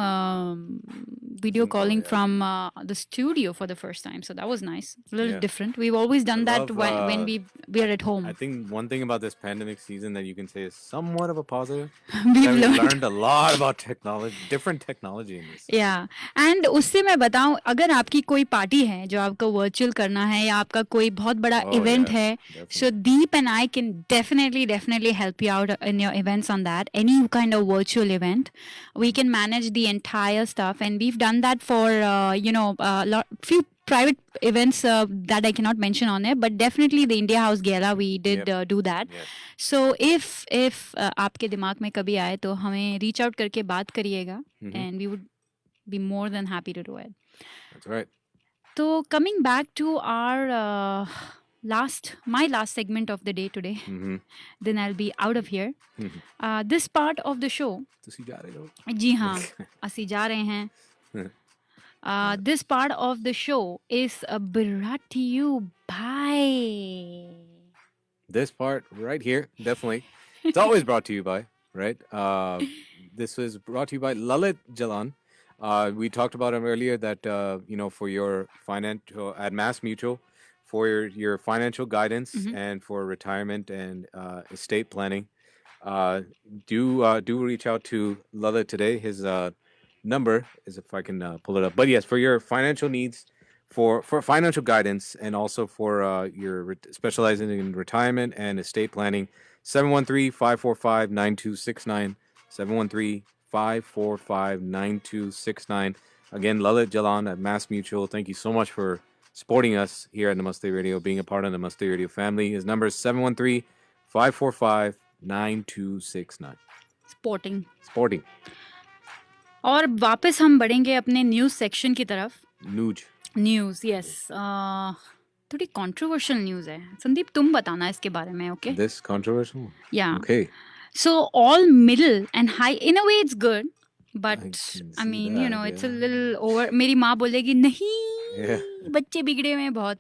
video calling from the studio for the first time. So that was nice. A little different. We've always done that when we are at home. I think one thing about this pandemic season that you can say is somewhat of a positive. We've learned a lot about technology, different technology in this. Yeah. And उससे मैं बताऊं, अगर आपकी कोई party है जो आपको virtual करना है या आपका कोई बहुत बड़ा इवेंट है, so Deep and I can definitely help you out in your events on that. Any kind of virtual event, we can manage the entire stuff, and we've done that for few private events that I cannot mention on it, but definitely the India House Gala we did do that. So if आपके दिमाग में कभी आए तो हमें reach out करके बात करिएगा, and we would be more than happy to do it. That's right. So coming back to our my last segment of the day today. Then I'll be out of here. This part of the show. ਤੁਸੀਂ ਜਾ ਰਹੇ ਹੋ? जी हाँ, ਅਸੀਂ ਜਾ ਰਹੇ हैं. This part of the show is brought to you by. This part right here, definitely. It's always brought to you by, right? This was brought to you by Lalit Jalan. We talked about him earlier that, for your financial, at Mass Mutual, for your financial guidance and for retirement and estate planning, do reach out to Lalit today. His number is, if I can pull it up. But yes, for your financial needs, for financial guidance, and also for your specializing in retirement and estate planning, 713-545-9269, 713-545-9269. Again, Lalit Jalan at Mass Mutual. Thank you so much for supporting us here at Namaste Radio, being a part of the Namaste Radio family. His number is 713-545-9269. Sporting. और वापस हम बढ़ेंगे अपने news section की तरफ. News, yes. थोड़ी controversial news है. संदीप, तुम बताना इसके बारे में, okay? This controversial? Yeah. Okay. So all middle and high, in a way it's good, but I mean, it's a little over. मेरी माँ बोलेगी नहीं, बच्चे बिगड़े हुए हैं बहुत.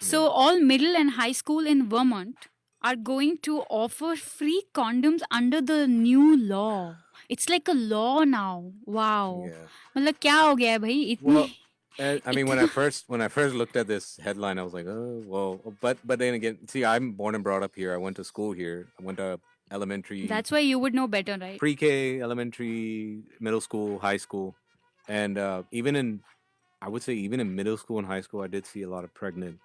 So all middle and high school in Vermont are going to offer free condoms under the new law. It's like a law now. Wow. मतलब क्या हो गया है भाई इतनी. Well, I mean, when I first looked at this headline, I was like, oh, well. But then again, see, I'm born and brought up here. I went to school here. I went to elementary. That's why you would know better, right? Pre-K, elementary, middle school, high school, and I would say even in middle school and high school, I did see a lot of pregnant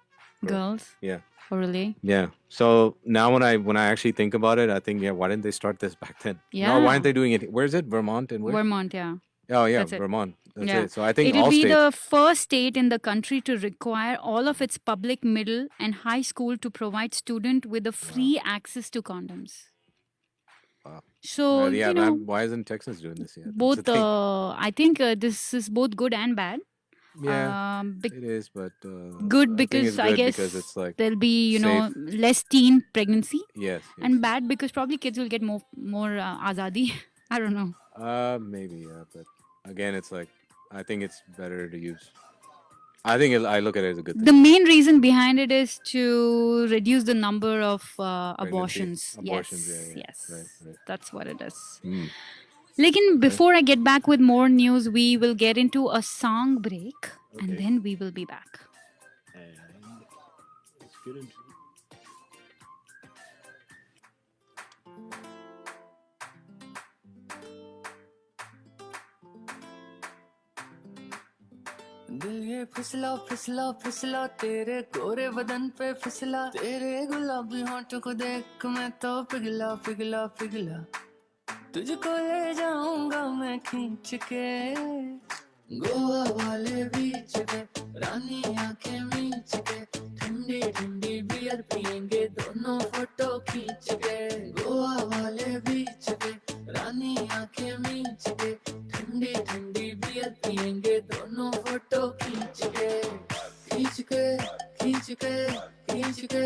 girls. Yeah. Oh, really? Yeah. So now when I actually think about it, I think, why didn't they start this back then? Yeah. Or why aren't they doing it? Where is it? Vermont and where? Vermont, yeah. Oh, yeah, That's it. Vermont. That's Yeah. it. So I think it'll all be states. the first state in the country to require all of its public middle and high school to provide student with a free access to condoms. Wow. So, man, why isn't Texas doing this yet? both, I think this is both good and bad. Yeah, it is, but good because I guess because it's like there'll be safe. less teen pregnancy. Yes. And bad because probably kids will get more azadi. I don't know. Maybe, yeah, but again, it's like I think it's better to use. I look at it as a good thing. The main reason behind it is to reduce the number of abortions. Yes. Right. That's what it is. Mm. Before I get back with more news, we will get into a song break and then we will be back. And let's get into it. दिल ये फिसला फिसला फिसला तेरे गोरे बदन पे फिसला तेरे गुलाबी होंठों को देख मैं तो पिघला पिघला पिघला तुझको ले जाऊंगा मैं खींच के गोवा वाले बीच पे रानी आंखें मींच के ठंडी ठंडी बियर पियेंगे दोनों फोटो खींच के गोवा वाले बीच पे रानी आंखें मींच के ठंडी ठंडी बियर पियेंगे दोनों फोटो खींच के खींच के खींच के खींच के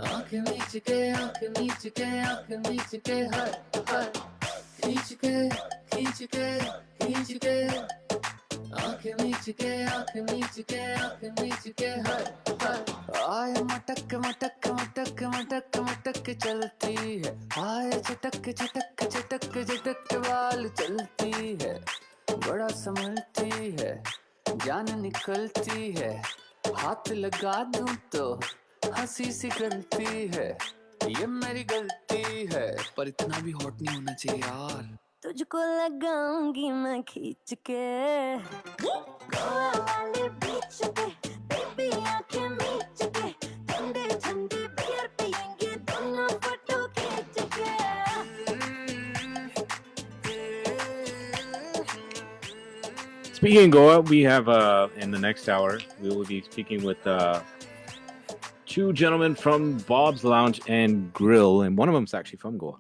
आंखें मींच के आंखें मींच के आंखें मींच के हर हर खींच के खींच के खींच के आंखें मींच के आंखें मींच के आंखें मींच के हर हर आए मटक मटक मटक मटक मटक चलती है आए चटक चटक चटक चटक बाल चलती है बड़ा संभलती है जान निकलती है हाथ लगा दूं तो हंसी सी गलती है ये मेरी गलती है पर इतना भी हॉट नहीं होना चाहिए यार तुझको लगाऊंगी मैं खींच के गोवा वाले बीच पे बेबी आंखें मींच के ठंडे ठंडे बियर पियेंगे दोनों फोटो खींच के Speaking of Goa, we have in the next hour we will be speaking with two gentlemen from Bob's Lounge and Grill, and one of them is actually from Goa.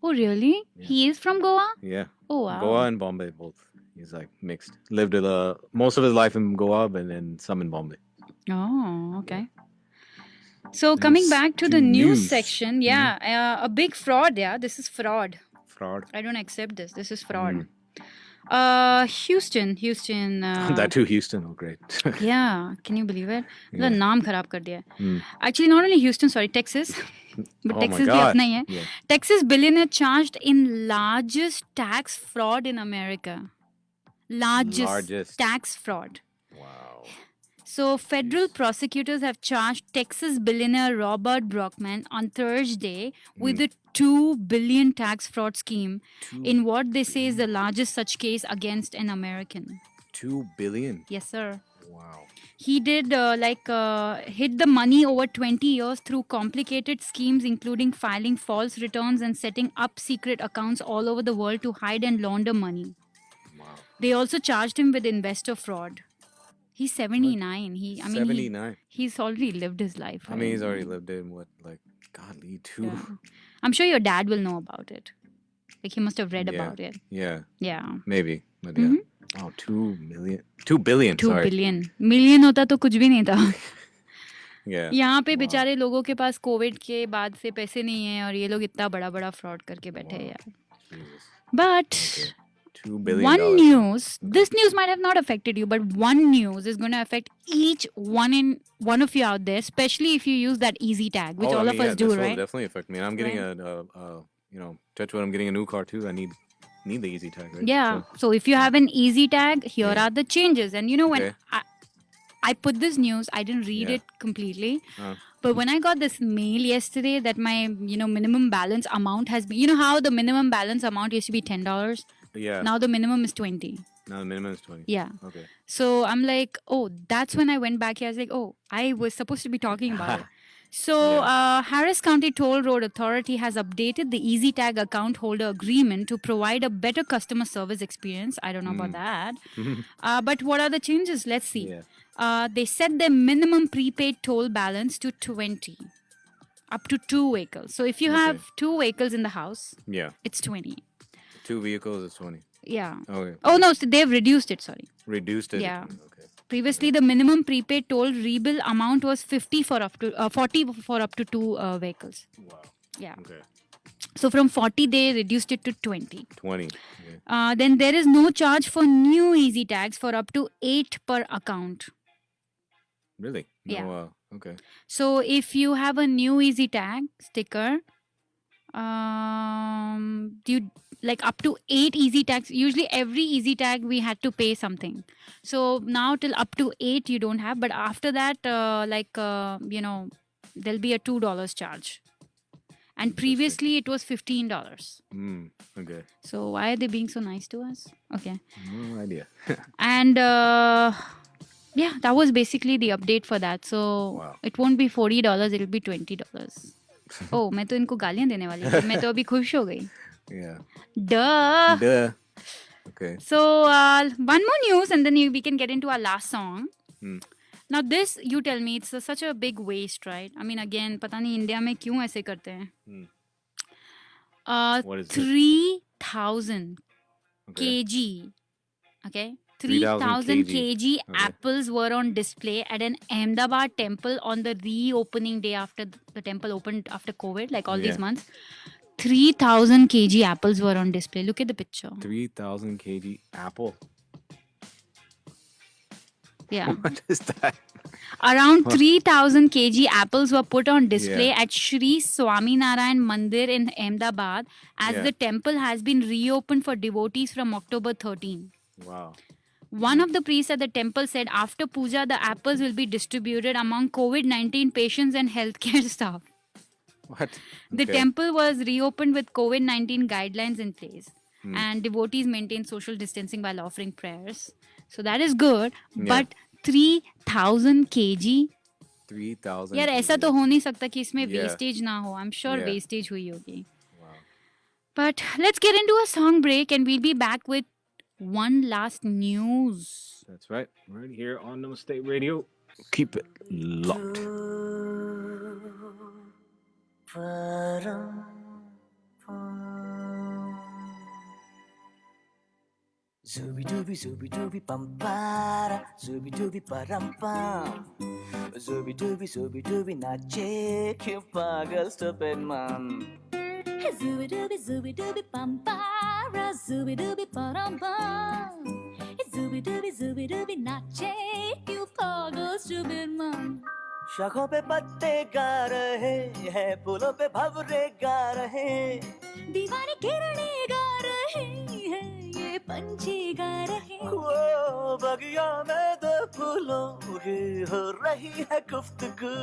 Oh, really? Yeah. He is from Goa? Yeah. Oh, wow. Goa and Bombay both. He's like mixed. Lived most of his life in Goa, and then some in Bombay. Oh, okay. So coming back to the news news. section, yeah, a big fraud. Yeah, this is fraud. Fraud. I don't accept this. This is fraud. Mm. Houston. That too, Houston. Oh, great. Yeah, can you believe it? Yeah. The naam kharab kar diya. Mm. Actually, not only Houston, sorry, Texas. But Oh my Texas bhi God. apna hi hai. Yeah. Texas billionaire charged in largest tax fraud in America. Largest tax fraud. Wow. So, federal prosecutors have charged Texas billionaire Robert Brockman on Thursday with a $2 billion tax fraud scheme in what they say is the largest such case against an American. 2 billion. Yes, sir. Wow. He did hid the money over 20 years through complicated schemes, including filing false returns and setting up secret accounts all over the world to hide and launder money. Wow. They also charged him with investor fraud. He's 79. 79. He's already lived his life. I mean, he's already lived in what, like, godly, two. Yeah. I'm sure your dad will know about it. Like, he must have read about it. Yeah. Yeah. Maybe. But yeah. Oh, 2 million. 2 billion. 2 sorry. billion. Million होता तो कुछ भी नहीं था. Yeah. यहाँ पे बेचारे लोगों के पास कोविड के बाद से पैसे नहीं है और ये लोग इतना बड़ा बड़ा फ्रॉड करके बैठे हैं यार. But Okay. $2 billion. one news, this news might have not affected you, but one news is going to affect each one of you out there, especially if you use that easy tag, which all of us do, this right? will definitely affect me. And I'm getting touch wood, I'm getting a new car too. I need the easy tag, right? Yeah. So if you have an easy tag, here are the changes. And you know, when Okay. I put this news, I didn't read it completely. But when I got this mail yesterday that my, minimum balance amount has been, how the minimum balance amount used to be $10? Yeah. Now the minimum is 20. Now the minimum is 20. Yeah. Okay. So I'm like, oh, that's when I went back here. I was like, oh, I was supposed to be talking about it. So Harris County Toll Road Authority has updated the EasyTag account holder agreement to provide a better customer service experience. I don't know about that. But what are the changes? Let's see. Yeah. They set their minimum prepaid toll balance to 20, up to 2 vehicles. So if you have 2 vehicles in the house, it's 20. 2 vehicles is 20. Yeah. Okay. Oh, no, so they've reduced it, sorry. Reduced it. Yeah. Okay. Previously, the minimum prepaid toll rebill amount was 40 for up to 2 vehicles. Wow. Yeah. Okay. So from 40, they reduced it to 20. 20. Okay. Then there is no charge for new easy tags for up to 8 per account. Really? No, Yeah. Okay. So if you have a new easy tag sticker, you like up to 8 easy tags. Usually every easy tag we had to pay something. So now till up to 8 you don't have, but after that there'll be a $2 charge. And previously it was $15. Okay. So why are they being so nice to us? Okay. No idea. And that was basically the update for that. So it won't be $40, it'll be $20. Oh, मैं तो इनको गालियाँ देने वाली थी. मैं तो अभी खुश हो गई. Yeah. Duh. Okay. So one more news and then we can get into our last song. Now this, you tell me, it's such a big waste, right? I mean, again, पता नहीं इंडिया में क्यों ऐसे करते हैं. What is it? 3,000 kg. Okay. 3,000 kg apples were on display at an Ahmedabad temple on the reopening day after the temple opened after COVID, like all these months. 3,000 kg apples were on display. Look at the picture. 3,000 kg apple. Yeah. What is that? Around 3,000 kg apples were put on display at Shri Swaminarayan Mandir in Ahmedabad as the temple has been reopened for devotees from October 13. Wow. One of the priests at the temple said after puja, the apples will be distributed among COVID-19 patients and healthcare staff. What? The temple was reopened with COVID-19 guidelines in place. And devotees maintain social distancing while offering prayers. So that is good. But 3,000 kg? 3,000 यार ऐसा तो हो नहीं सकता कि इसमें Yeah. wastage ना हो. I'm sure Yeah. wastage हुई होगी. But let's get into a song break and we'll be back with one last news. That's right. Right here on Namaste Radio. Keep it locked. Zooby dooby pampara, zooby dooby parampam. Zooby dooby nache, क्यों पागल stupid man. Hey, zooby dooby pampara, zooby dooby parampam. Hey, zooby dooby nache, क्यों पागल stupid man. शाखों पे पत्ते गा रहे हैं, फूलों पे भंवरे गा रहे, दीवानी किरणें गा रही है, ये पंछी गा रहे. वो बगिया में दो फूलों की हो रही है गुफ्तगू,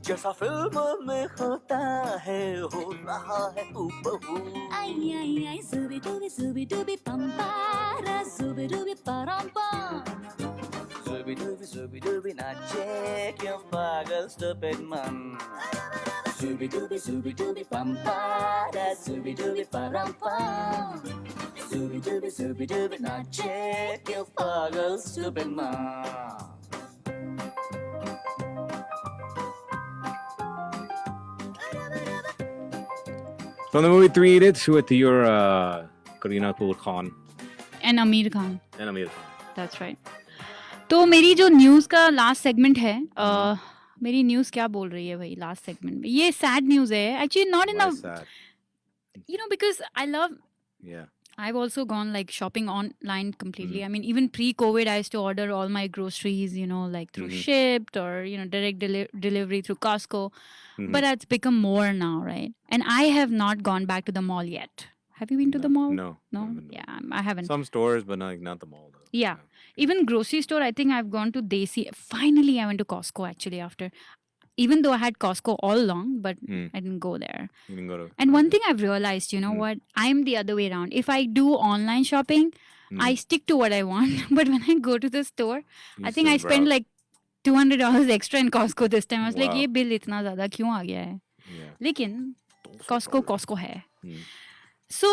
जैसा फिल्मों में होता है हो रहा है हूबहू. Ay, ay, ay, zooby dooby pampara, zooby dooby parampam. Zooby dooby nache, क्यों पागल stupid man. Zooby dooby pampara, zooby dooby parampam. Zooby dooby nache, क्यों पागल stupid man. From the movie Three Idiots with your Kareena Kapoor Khan And Amir Khan. and Amir Khan. That's right. तो मेरी जो news का last segment है मेरी news क्या बोल रही है भाई लास्ट सेगमेंट में ये सैड न्यूज़ है actually not in Why is that? because I love Yeah. I've also gone like shopping online completely. I mean, even pre-COVID, I used to order all my groceries, like through Shipt or, direct delivery through Costco. But that's become more now, right? And I have not gone back to the mall yet. Have you been to the mall? No. No? Yeah, I haven't. Some stores, but not the mall. Though. Yeah. Even grocery store, I think I've gone to Desi. Finally, I went to Costco actually after. Even though I had Costco all along, but I didn't go there. You didn't go to. And one thing I've realized, you know what? I'm the other way around. If I do online shopping, I stick to what I want. But when I go to the store, I think I spend like $200 extra in Costco this time. I was like, ये bill इतना ज़्यादा क्यों आ गया है? लेकिन Costco है. So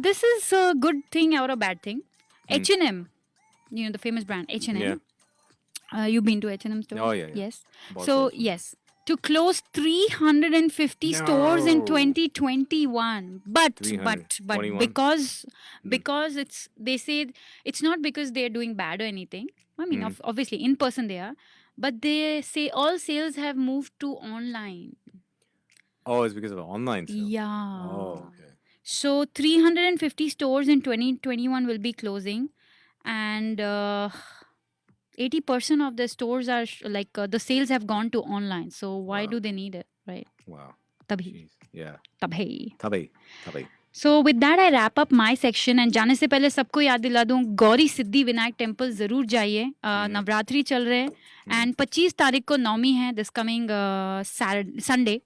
this is a good thing or a bad thing. H&M, the famous brand H&M. Yeah. You've been to H&M store? Oh, yeah. Yes. Bought So, those. yes. To close 350 stores in 2021. But 321. because they say it's not because they're doing bad or anything. I mean, obviously, in person they are. But they say all sales have moved to online. Oh, it's because of the online sales. Yeah. Oh, okay. So 350 stores in 2021 will be closing. And 80% of the stores are the sales have gone to online. So why do they need it, right? Wow. Tabhi. Yeah. Tabhi. Tabhi. So with that, I wrap up my section. And जाने से पहले सबको याद दिला दूँ Gauri Siddhi Vinayak temple जरूर जाइए. नवरात्रि चल रहे हैं. And 25 तारीख को नवमी है this coming Sunday.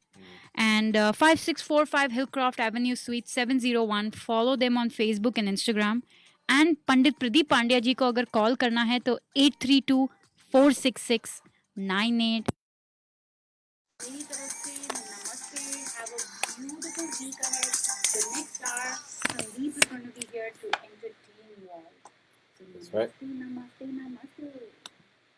And 5645 Hillcroft Avenue Suite 701. Follow them on Facebook and Instagram. And पंडित प्रदीप पांड्या जी को अगर कॉल करना है तो 832-466-98. मेरी तरफ से नमस्ते. Have a beautiful week ahead. The next hour, Sandeep is going to be here to entertain you all. So That's right. Namaste.